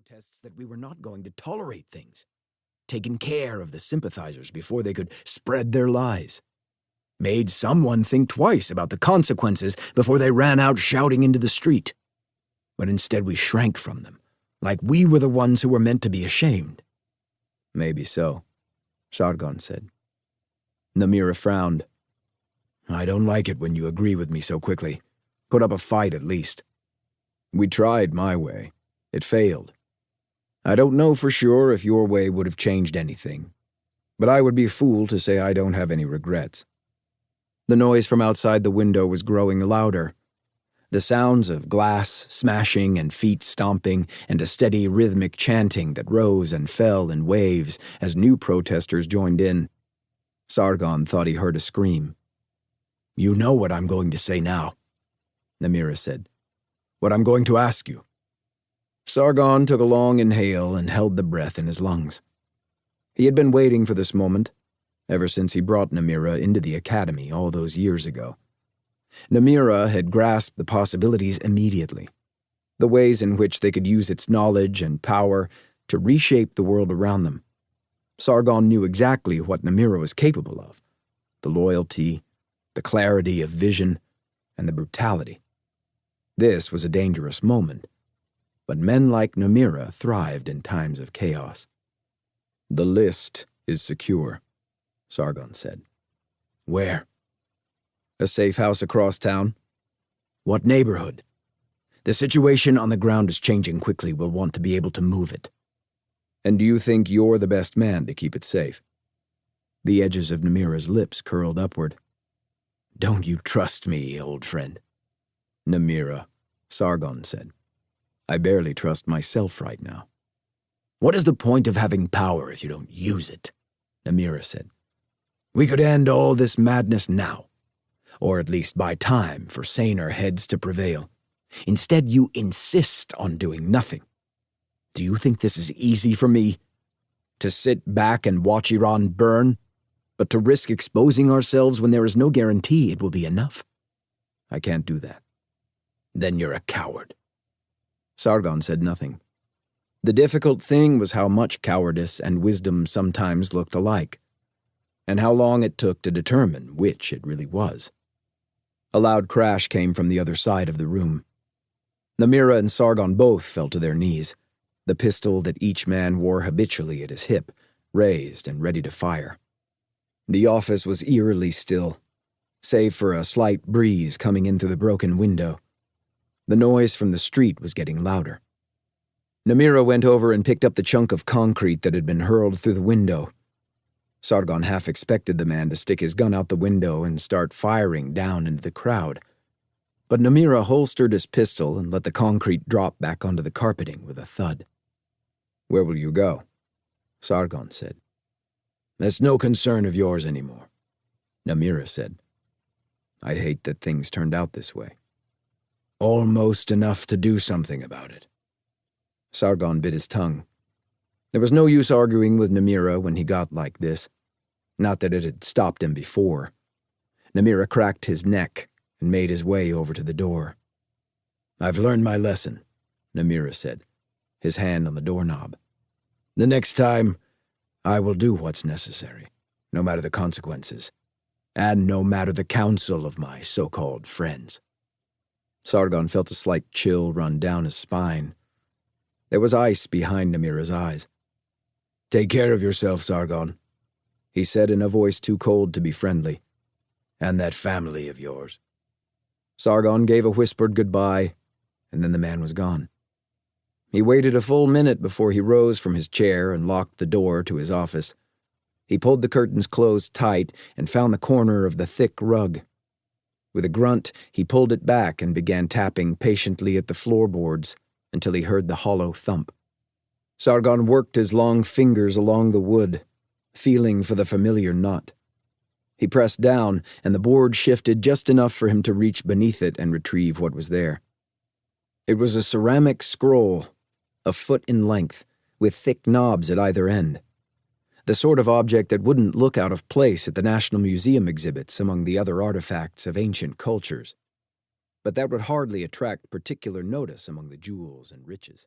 protests that we were not going to tolerate things, taken care of the sympathizers before they could spread their lies, made someone think twice about the consequences before they ran out shouting into the street. But instead we shrank from them, like we were the ones who were meant to be ashamed. Maybe so, Sargon said. Namira frowned. I don't like it when you agree with me so quickly. Put up a fight at least. We tried my way. It failed. I don't know for sure if your way would have changed anything, but I would be a fool to say I don't have any regrets. The noise from outside the window was growing louder. The sounds of glass smashing and feet stomping and a steady rhythmic chanting that rose and fell in waves as new protesters joined in. Sargon thought he heard a scream. You know what I'm going to say now, Namira said. What I'm going to ask you. Sargon took a long inhale and held the breath in his lungs. He had been waiting for this moment, ever since he brought Namira into the academy all those years ago. Namira had grasped the possibilities immediately, the ways in which they could use its knowledge and power to reshape the world around them. Sargon knew exactly what Namira was capable of, the loyalty, the clarity of vision, and the brutality. This was a dangerous moment, but men like Namira thrived in times of chaos. The list is secure, Sargon said. Where? A safe house across town. What neighborhood? The situation on the ground is changing quickly. We'll want to be able to move it. And do you think you're the best man to keep it safe? The edges of Namira's lips curled upward. Don't you trust me, old friend? Namira, Sargon said. I barely trust myself right now. What is the point of having power if you don't use it? Namira said. We could end all this madness now, or at least buy time for saner heads to prevail. Instead, you insist on doing nothing. Do you think this is easy for me? To sit back and watch Iran burn, but to risk exposing ourselves when there is no guarantee it will be enough? I can't do that. Then you're a coward. Sargon said nothing. The difficult thing was how much cowardice and wisdom sometimes looked alike, and how long it took to determine which it really was. A loud crash came from the other side of the room. Namira and Sargon both fell to their knees, the pistol that each man wore habitually at his hip, raised and ready to fire. The office was eerily still, save for a slight breeze coming in through the broken window. The noise from the street was getting louder. Namira went over and picked up the chunk of concrete that had been hurled through the window. Sargon half expected the man to stick his gun out the window and start firing down into the crowd. But Namira holstered his pistol and let the concrete drop back onto the carpeting with a thud. Where will you go? Sargon said. That's no concern of yours anymore, Namira said. I hate that things turned out this way. Almost enough to do something about it. Sargon bit his tongue. There was no use arguing with Namira when he got like this. Not that it had stopped him before. Namira cracked his neck and made his way over to the door. I've learned my lesson, Namira said, his hand on the doorknob. The next time, I will do what's necessary, no matter the consequences, and no matter the counsel of my so-called friends. Sargon felt a slight chill run down his spine. There was ice behind Namira's eyes. Take care of yourself, Sargon, he said in a voice too cold to be friendly. And that family of yours. Sargon gave a whispered goodbye, and then the man was gone. He waited a full minute before he rose from his chair and locked the door to his office. He pulled the curtains closed tight and found the corner of the thick rug. With a grunt, he pulled it back and began tapping patiently at the floorboards until he heard the hollow thump. Sargon worked his long fingers along the wood, feeling for the familiar knot. He pressed down, and the board shifted just enough for him to reach beneath it and retrieve what was there. It was a ceramic scroll, a foot in length, with thick knobs at either end. The sort of object that wouldn't look out of place at the National Museum exhibits among the other artifacts of ancient cultures, but that would hardly attract particular notice among the jewels and riches.